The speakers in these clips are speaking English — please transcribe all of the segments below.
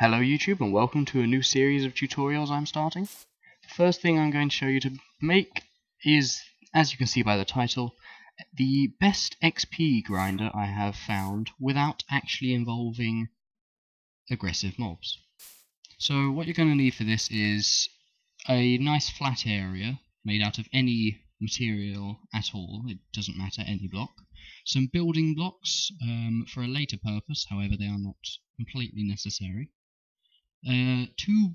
Hello YouTube and welcome to a new series of tutorials I'm starting. The first thing I'm going to show you to make is, as you can see by the title, the best XP grinder I have found without actually involving aggressive mobs. So what you're going to need for this is a nice flat area made out of any material at all, it doesn't matter, any block. Some building blocks for a later purpose, however they are not completely necessary. 2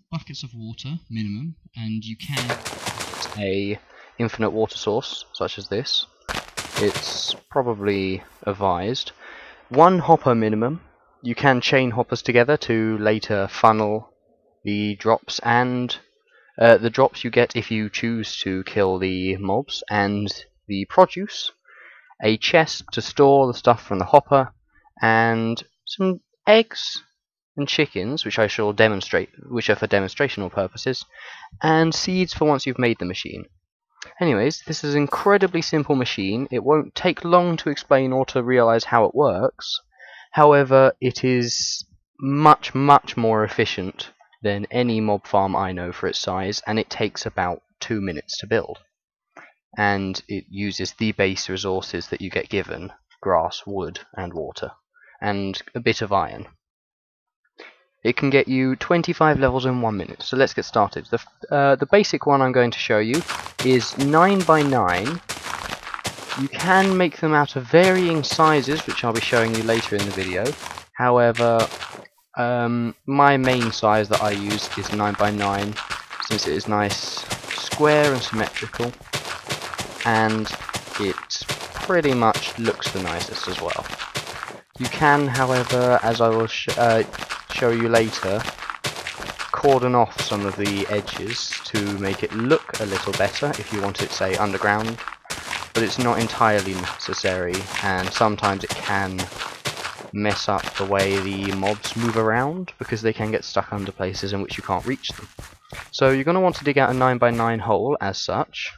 buckets of water minimum, and you can get a infinite water source such as this. It's probably advised. 1 hopper minimum. You can chain hoppers together to later funnel the drops and the drops you get if you choose to kill the mobs, and the produce. A chest to store the stuff from the hopper, and some eggs and chickens, which I shall demonstrate, which are for demonstrational purposes, and seeds for once you've made the machine. Anyways, this is an incredibly simple machine. It won't take long to explain or to realize how it works. However, it is much more efficient than any mob farm I know for its size, and it takes about 2 minutes to build. And it uses the base resources that you get given: grass, wood, and water, and a bit of iron. It can get you 25 levels in 1 minute, so let's get started. The basic one I'm going to show you is 9 by 9. You can make them out of varying sizes, which I'll be showing you later in the video. However, my main size that I use is 9 by 9, since it is nice, square and symmetrical, and it pretty much looks the nicest as well. You can, however, as I will show you later, cordon off some of the edges to make it look a little better if you want it, say, underground, but it's not entirely necessary, and sometimes it can mess up the way the mobs move around because they can get stuck under places in which you can't reach them. So you're going to want to dig out a 9 by 9 hole as such,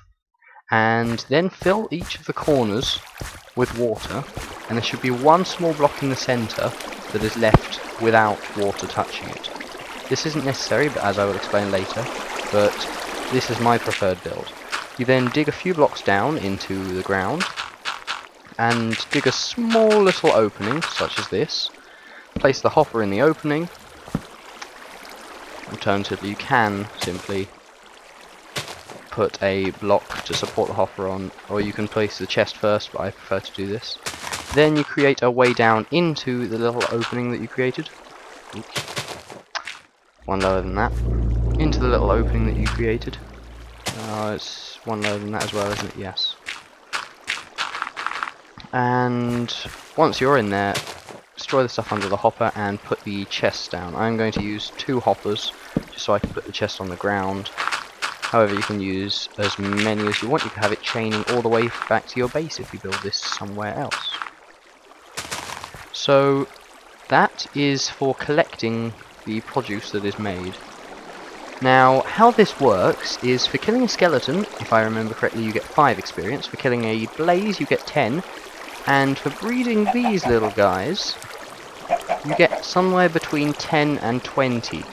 and then fill each of the corners with water, and there should be 1 small block in the center that is left without water touching it. This isn't necessary, but as I will explain later, but this is my preferred build. You then dig a few blocks down into the ground and dig a small little opening such as this. Place the hopper in the opening. Alternatively, you can simply put a block to support the hopper on, or you can place the chest first, but I prefer to do this. Then you create a way down into the little opening that you created. Oops. 1 lower than that. Into the little opening that you created. It's 1 lower than that as well, isn't it? Yes. And once you're in there, destroy the stuff under the hopper and put the chest down. I'm going to use 2 hoppers just so I can put the chest on the ground. However, you can use as many as you want. You can have it chaining all the way back to your base if you build this somewhere else. So that is for collecting the produce that is made. Now, how this works is, for killing a skeleton, if I remember correctly, you get 5 experience. For killing a blaze, you get 10. And for breeding these little guys, you get somewhere between 10 and 20.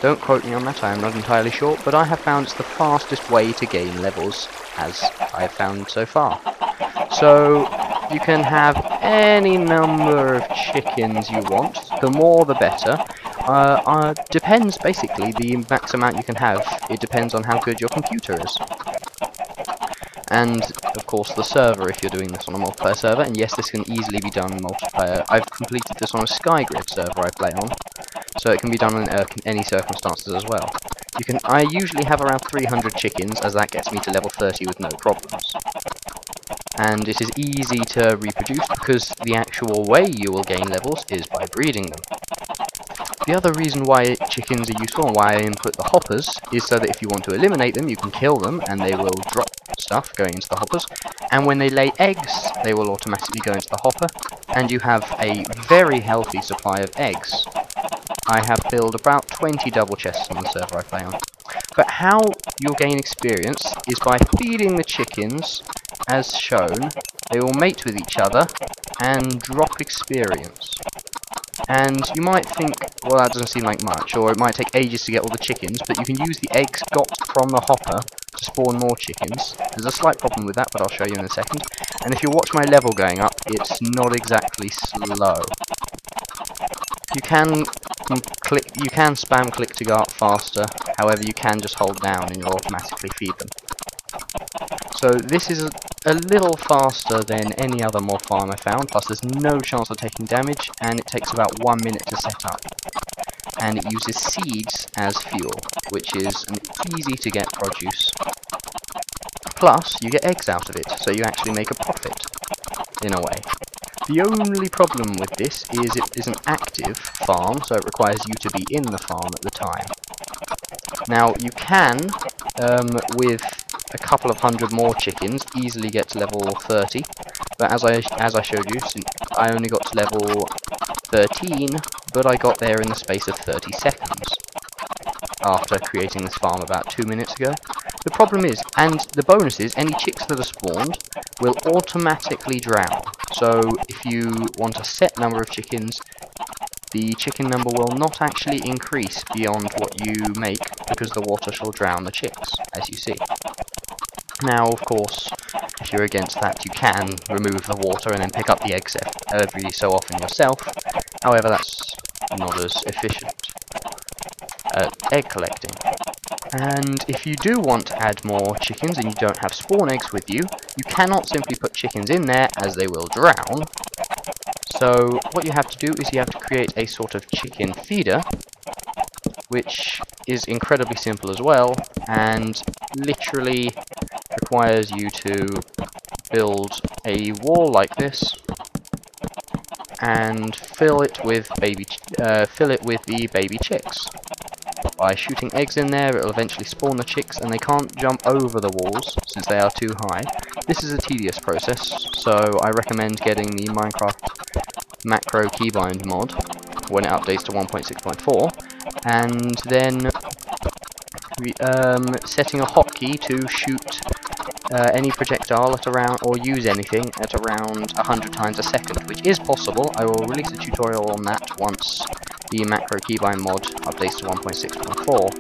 Don't quote me on that, I am not entirely sure, but I have found it's the fastest way to gain levels, as I've found so far. So you can have any number of chickens you want, the more the better. Depends, basically, the max amount you can have, it depends on how good your computer is. And, of course, the server if you're doing this on a multiplayer server, and yes, this can easily be done multiplayer. I've completed this on a Skygrid server I play on, so it can be done in any circumstances as well. I usually have around 300 chickens, as that gets me to level 30 with no problems. And it is easy to reproduce because the actual way you will gain levels is by breeding them. The other reason why chickens are useful and why I input the hoppers is so that if you want to eliminate them, you can kill them and they will drop stuff going into the hoppers, and when they lay eggs they will automatically go into the hopper, and you have a very healthy supply of eggs. I have filled about 20 double chests on the server I play on. But how you'll gain experience is by feeding the chickens as shown. They will mate with each other and drop experience. And you might think, well, that doesn't seem like much, or it might take ages to get all the chickens, but you can use the eggs got from the hopper to spawn more chickens. There's a slight problem with that, but I'll show you in a second. And if you watch my level going up, it's not exactly slow. You can spam click to go up faster, however you can just hold down and you'll automatically feed them. So this is a little faster than any other mob farm I found, plus there's no chance of taking damage, and it takes about 1 minute to set up. And it uses seeds as fuel, which is an easy to get produce. Plus, you get eggs out of it, so you actually make a profit, in a way. The only problem with this is it is an active farm, so it requires you to be in the farm at the time. Now, you can, with a couple of hundred more chickens, easily get to level 30, but as I showed you, I only got to level 13, but I got there in the space of 30 seconds, after creating this farm about 2 minutes ago. The problem is, and the bonus is, any chicks that are spawned will automatically drown. So if you want a set number of chickens, the chicken number will not actually increase beyond what you make, because the water shall drown the chicks, as you see. Now, of course, if you're against that, you can remove the water and then pick up the eggs every so often yourself. However, that's not as efficient at egg collecting. And if you do want to add more chickens and you don't have spawn eggs with you, you cannot simply put chickens in there, as they will drown. So what you have to do is you have to create a sort of chicken feeder, which is incredibly simple as well, and literally requires you to build a wall like this and fill it with the baby chicks. By shooting eggs in there, it will eventually spawn the chicks, and they can't jump over the walls since they are too high. This is a tedious process, so I recommend getting the Minecraft macro keybind mod when it updates to 1.6.4, and then setting a hotkey to shoot any projectile at around, or use anything at around 100 times a second, which is possible. I will release a tutorial on that once the macro keybind mod updates to 1.6.4,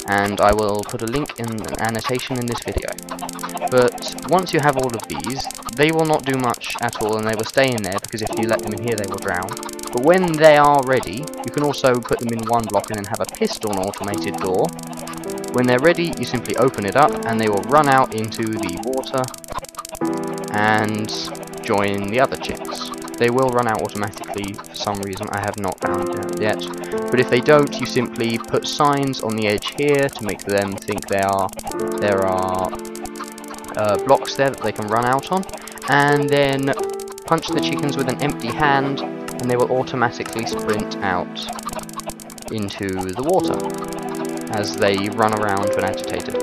and I will put a link in an annotation in this video. But once you have all of these, they will not do much at all, and they will stay in there, because if you let them in here they will drown. But when they are ready, you can also put them in one block and then have a piston automated door. When they're ready, you simply open it up and they will run out into the water and join the other chicks. They will run out automatically for some reason, I have not found it yet. But if they don't, you simply put signs on the edge here to make them think there are blocks there that they can run out on, and then punch the chickens with an empty hand and they will automatically sprint out into the water as they run around when agitated.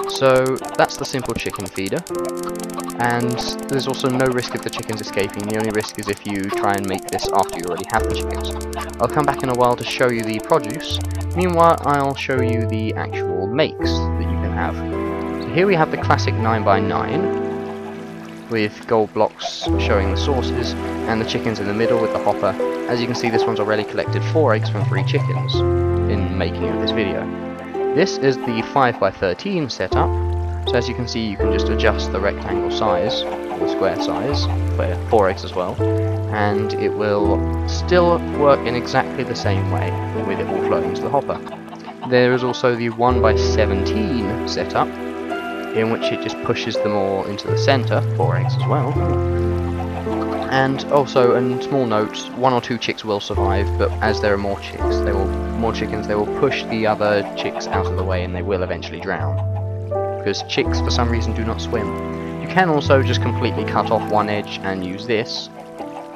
So that's the simple chicken feeder, and there's also no risk of the chickens escaping. The only risk is if you try and make this after you already have the chickens. I'll come back in a while to show you the produce. Meanwhile, I'll show you the actual makes that you can have. So here we have the classic 9x9 with gold blocks showing the sources, and the chickens in the middle with the hopper. As you can see, this one's already collected 4 eggs from 3 chickens in making of this video. This is the 5x13 setup, so as you can see, you can just adjust the rectangle size, or the square size, for 4 eggs as well, and it will still work in exactly the same way, with it all flowing into the hopper. There is also the 1x17 setup, in which it just pushes them all into the centre, 4 eggs as well. And also, a small note, 1 or 2 chicks will survive, but as there are more chickens, they will push the other chicks out of the way and they will eventually drown. Because chicks, for some reason, do not swim. You can also just completely cut off one edge and use this.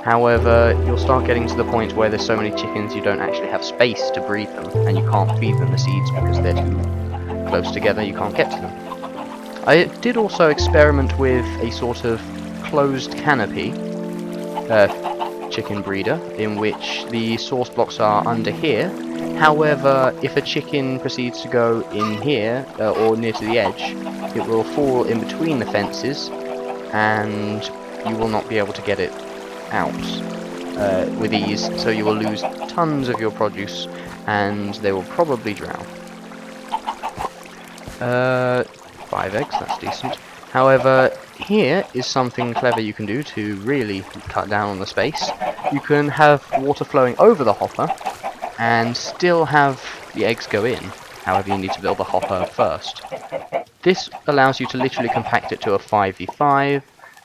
However, you'll start getting to the point where there's so many chickens you don't actually have space to breed them, and you can't feed them the seeds because they're too close together, you can't get to them. I did also experiment with a sort of closed canopy chicken breeder, in which the source blocks are under here. However, if a chicken proceeds to go in here, or near to the edge, it will fall in between the fences, and you will not be able to get it out. with ease, so you will lose tons of your produce, and they will probably drown. 5 eggs, that's decent. However, here is something clever you can do to really cut down on the space. You can have water flowing over the hopper, and still have the eggs go in. However, you need to build the hopper first. This allows you to literally compact it to a 5v5,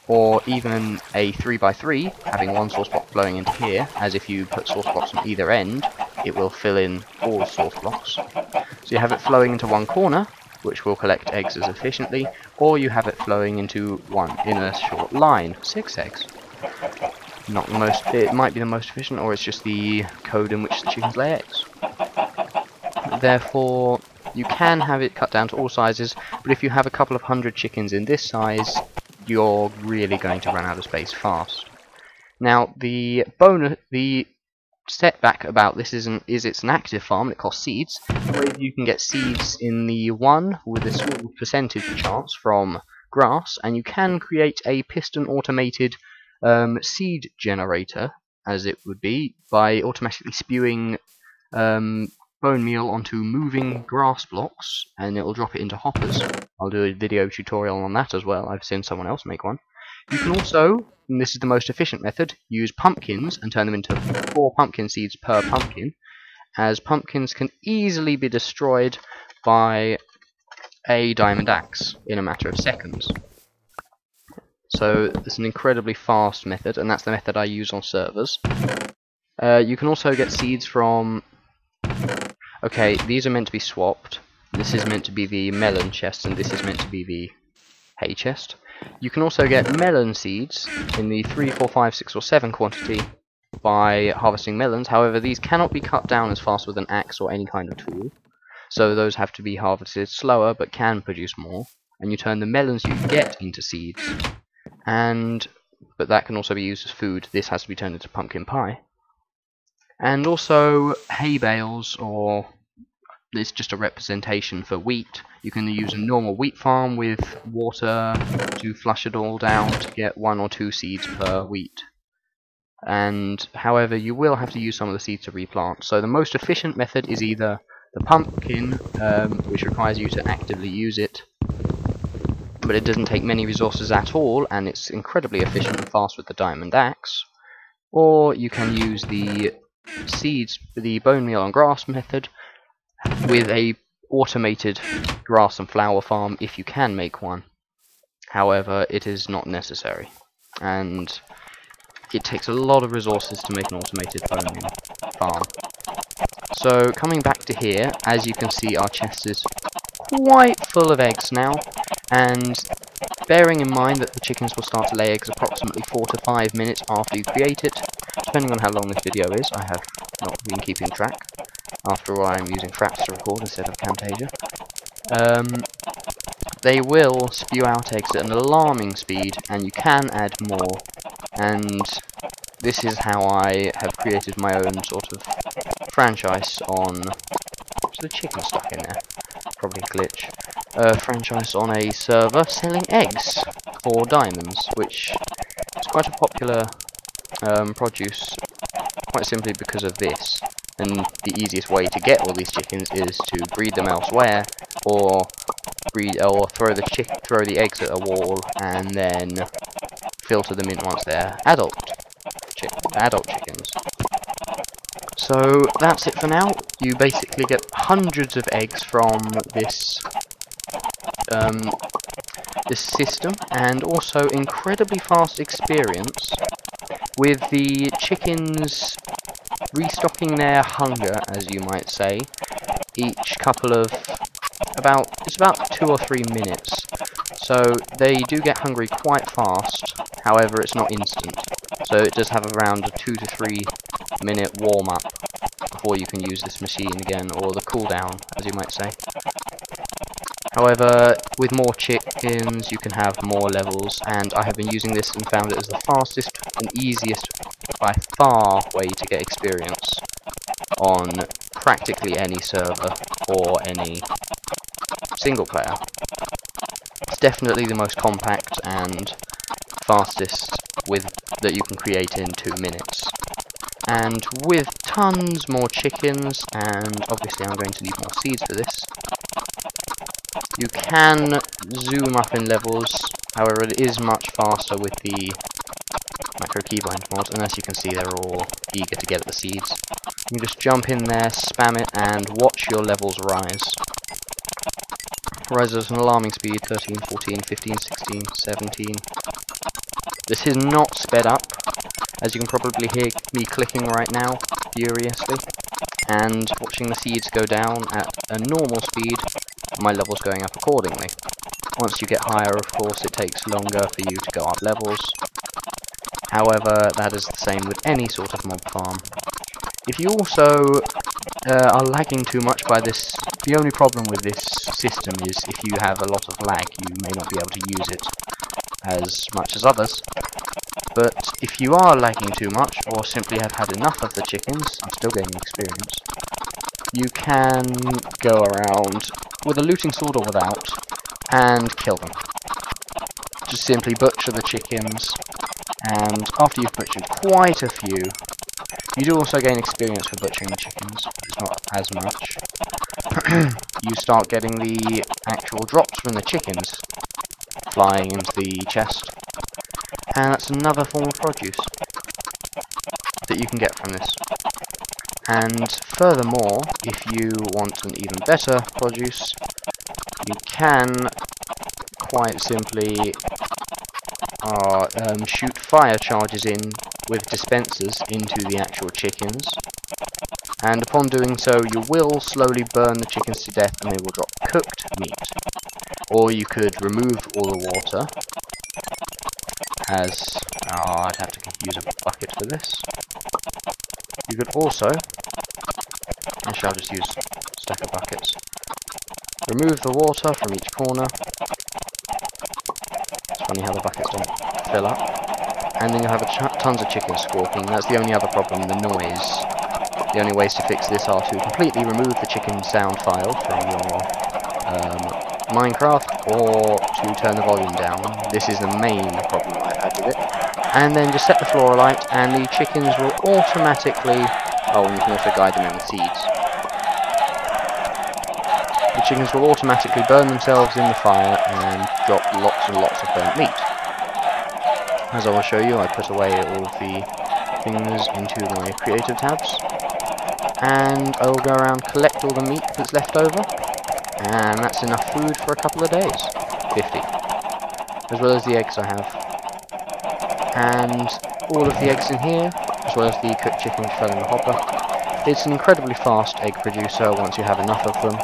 or even a 3x3, having one source block flowing into here, as if you put source blocks on either end, it will fill in all source blocks. So you have it flowing into one corner, which will collect eggs as efficiently, or you have it flowing into one in a short line. 6 eggs. Not the most, it might be the most efficient, or it's just the code in which the chickens lay eggs. Therefore, you can have it cut down to all sizes, but if you have a couple of hundred chickens in this size, you're really going to run out of space fast. Now, the setback about this is it's an active farm and it costs seeds. You can get seeds in the 1 with a small percentage chance from grass, and you can create a piston automated seed generator, as it would be, by automatically spewing bone meal onto moving grass blocks, and it will drop it into hoppers. I'll do a video tutorial on that as well. I've seen someone else make one. You can also, and this is the most efficient method, use pumpkins and turn them into 4 pumpkin seeds per pumpkin, as pumpkins can easily be destroyed by a diamond axe in a matter of seconds. So it's an incredibly fast method, and that's the method I use on servers. You can also get seeds from... Okay, these are meant to be swapped. This is meant to be the melon chest, and this is meant to be the hay chest. You can also get melon seeds in the 3, 4, 5, 6 or 7 quantity by harvesting melons. However, these cannot be cut down as fast with an axe or any kind of tool, so those have to be harvested slower but can produce more. And you turn the melons you get into seeds, but that can also be used as food. This has to be turned into pumpkin pie. And also hay bales, or it's just a representation for wheat. You can use a normal wheat farm with water to flush it all down to get 1 or 2 seeds per wheat. And however, you will have to use some of the seeds to replant. So the most efficient method is either the pumpkin, which requires you to actively use it, but it doesn't take many resources at all, and it's incredibly efficient and fast with the diamond axe. Or you can use the seeds, the bone meal and grass method, with a automated grass and flower farm if you can make one. However, it is not necessary, and it takes a lot of resources to make an automated bone meal farm. So coming back to here, as you can see, our chest is quite full of eggs now, and bearing in mind that the chickens will start to lay eggs approximately 4 to 5 minutes after you create it, depending on how long this video is. I have not been keeping track. After all, I'm using Fraps to record instead of Camtasia. They will spew out eggs at an alarming speed, and you can add more. And this is how I have created my own sort of franchise on... What's the chicken stuck in there? Probably a glitch. Franchise on a server selling eggs for diamonds, which is quite a popular produce, quite simply because of this. And the easiest way to get all these chickens is to breed them elsewhere, or throw the eggs at a wall and then filter them in once they're adult chickens. So that's it for now. You basically get hundreds of eggs from this this system, and also incredibly fast experience with the chickens restocking their hunger, as you might say, each couple of it's about 2 or 3 minutes. So they do get hungry quite fast. However, it's not instant, so it does have around a 2 to 3 minute warm up before you can use this machine again, or the cooldown, as you might say. However, with more chickens you can have more levels, and I have been using this and found it as the fastest and easiest by far way to get experience on practically any server or any single player. It's definitely the most compact and fastest that you can create in 2 minutes. And with tons more chickens, and obviously I'm going to need more seeds for this, you can zoom up in levels. However, it is much faster with the macro keybind mod, and as you can see, they're all eager to get at the seeds. You just jump in there, spam it, and watch your levels rise. Rises at an alarming speed, 13, 14, 15, 16, 17. This is not sped up, as you can probably hear me clicking right now, furiously. And watching the seeds go down at a normal speed, my level's going up accordingly. Once you get higher, of course, it takes longer for you to go up levels. However, that is the same with any sort of mob farm. If you also are lagging too much by this, the only problem with this system is if you have a lot of lag, you may not be able to use it as much as others. But if you are lagging too much, or simply have had enough of the chickens, I'm still gaining experience, you can go around with a looting sword or without, and kill them. Just simply butcher the chickens, and after you've butchered quite a few, you do also gain experience for butchering the chickens. It's not as much. You start getting the actual drops from the chickens flying into the chest, and that's another form of produce that you can get from this. And furthermore, if you want an even better produce, you can quite simply shoot fire charges in with dispensers into the actual chickens, and upon doing so you will slowly burn the chickens to death and they will drop cooked meat. Or you could remove all the water, as I'd have to use a bucket for this. You could also, actually I'll just use a stack of buckets, remove the water from each corner. It's funny how the buckets don't fill up. And then you'll have tons of chickens squawking. That's the only other problem, the noise. The only ways to fix this are to completely remove the chicken sound file from your Minecraft, or to turn the volume down. This is the main problem I've had with it. And then just set the floor alight, and the chickens will automatically... Oh, and you can also guide them in with seeds. The chickens will automatically burn themselves in the fire and drop lots and lots of burnt meat. As I will show you, I put away all of the things into my creative tabs, and I will go around, collect all the meat that's left over, and that's enough food for a couple of days. 50. As well as the eggs I have. And all of the eggs in here, as well as the cooked chicken which fell in the hopper. It's an incredibly fast egg producer once you have enough of them,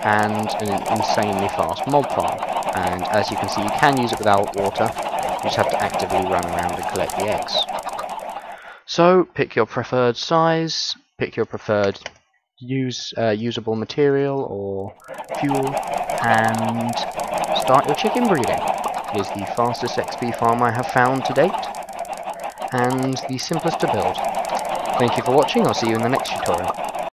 and an insanely fast mob farm. And as you can see, you can use it without water. You just have to actively run around and collect the eggs. So, pick your preferred size, pick your preferred usable material or fuel, and start your chicken breeding. It is the fastest XP farm I have found to date, and the simplest to build. Thank you for watching, I'll see you in the next tutorial.